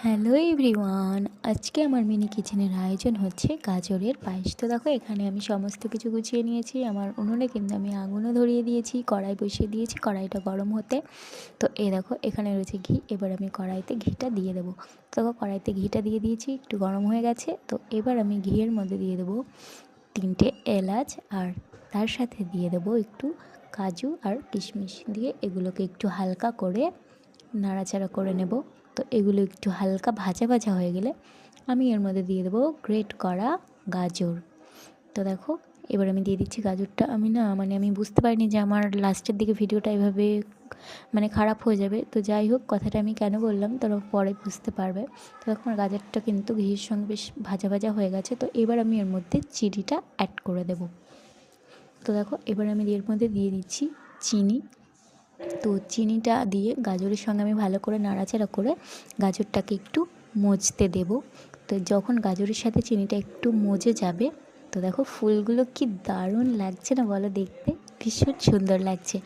Hello everyone, আজকে আমার mini কিচেনের আয়োজন হচ্ছে গাজরের পায়েস। তো দেখো এখানে আমি সমস্ত কিছু গুছিয়ে নিয়েছি। আমার উনুনে কিন্তু আমি আগুনও ধরিয়ে দিয়েছি, কড়াই বসিয়ে দিয়েছি, কড়াইটা গরম হতে। তো এই দেখো এখানে রয়েছে ঘি। এবার আমি কড়াইতে ঘিটা দিয়ে দেবো। তো দেখো কড়াইতে ঘিটা দিয়ে দিয়েছি, একটু গরম হয়ে গেছে। তো এবার আমি ঘিয়ের মধ্যে দিয়ে দেবো 3টে এলাচ, আর তার সাথে দিয়ে দেবো একটু কাজু আর কিশমিশ দিয়ে এগুলোকে একটু হালকা করে নাড়াচাড়া করে নেব। তো এগুলো একটু হালকা ভাজা ভাজা হয়ে গেলে আমি এর মধ্যে দিয়ে দেবো গ্রেট করা গাজর। তো দেখো এবার আমি দিয়ে দিচ্ছি গাজরটা। আমি বুঝতে পারিনি যে আমার লাস্টের দিকে ভিডিওটা এভাবে খারাপ হয়ে যাবে। তো যাই হোক, কথাটা আমি কেন বললাম তোরা পরে বুঝতে পারবে। তো দেখো আমার গাজরটা কিন্তু ঘির সঙ্গে বেশ ভাজা ভাজা হয়ে গেছে। তো এবার আমি এর মধ্যে চিনিটা অ্যাড করে দেবো। তো দেখো এবার আমি এর মধ্যে দিয়ে দিচ্ছি চিনি। তো চিনিটা দিয়ে গাজরের সঙ্গে আমি ভালো করে নাড়াচাড়া করে গাজরটাকে একটু মজতে দেব। তো যখন গাজরের সাথে চিনিটা একটু মজে যাবে, তো দেখো ফুলগুলো কি দারুণ লাগছে না বলো, দেখতে ভীষণ সুন্দর লাগছে।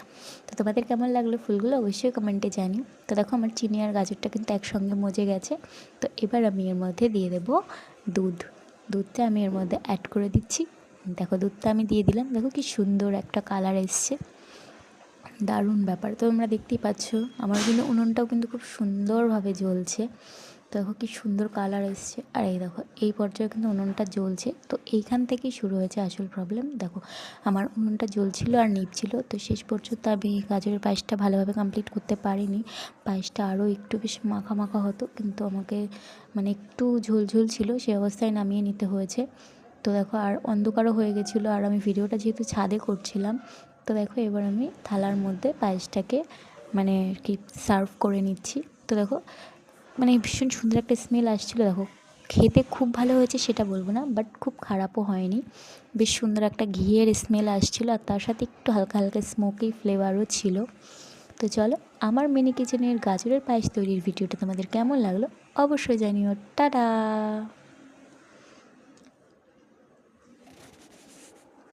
তো তোমাদের কেমন লাগলো ফুলগুলো অবশ্যই কমেন্টে জানিও। তো দেখো আমার চিনি আর গাজরটা কিন্তু একসঙ্গে মজে গেছে। তো এবার আমি এর মধ্যে দিয়ে দেবো দুধটা আমি এর মধ্যে অ্যাড করে দিচ্ছি। দেখো দুধটা আমি দিয়ে দিলাম, দেখো কি সুন্দর একটা কালার এসছে, দারুণ ব্যাপার। তো তোমরা দেখতেই পাচ্ছ আমার কিন্তু উনুনটাও কিন্তু খুব সুন্দরভাবে জ্বলছে। দেখো কি সুন্দর কালার এসছে। আর এই দেখো এই পর্যায়ে কিন্তু উনুনটা জ্বলছে। তো এইখান থেকেই শুরু হয়েছে আসল প্রবলেম। দেখো আমার উনুনটা জ্বলছিল আর নিভছিল। তো শেষ পর্যন্ত আমি গাজরের পায়েসটা ভালোভাবে কমপ্লিট করতে পারিনি। পায়েসটা আরও একটু বেশ মাখা মাখা হতো, কিন্তু আমাকে একটু ঝোল ছিল, সেই অবস্থায় নামিয়ে নিতে হয়েছে। তো দেখো আর অন্ধকারও হয়ে গেছিলো, আর আমি ভিডিওটা যেহেতু ছাদে করছিলাম। তো দেখো এবার আমি থালার মধ্যে পায়েসটাকে আর কি সার্ভ করে নিচ্ছি। তো দেখো ভীষণ সুন্দর একটা স্মেল আসছিলো। দেখো খেতে খুব ভালো হয়েছে সেটা বলবো না, বাট খুব খারাপও হয়নি। বেশ সুন্দর একটা ঘিয়ের স্মেল আসছিলো, আর তার সাথে একটু হালকা হালকা স্মোকি ফ্লেভারও ছিল। তো চলো, আমার মিনি কিচেনের গাজরের পায়েস তৈরির ভিডিওটা তোমাদের কেমন লাগলো অবশ্যই জানিও। টাটা।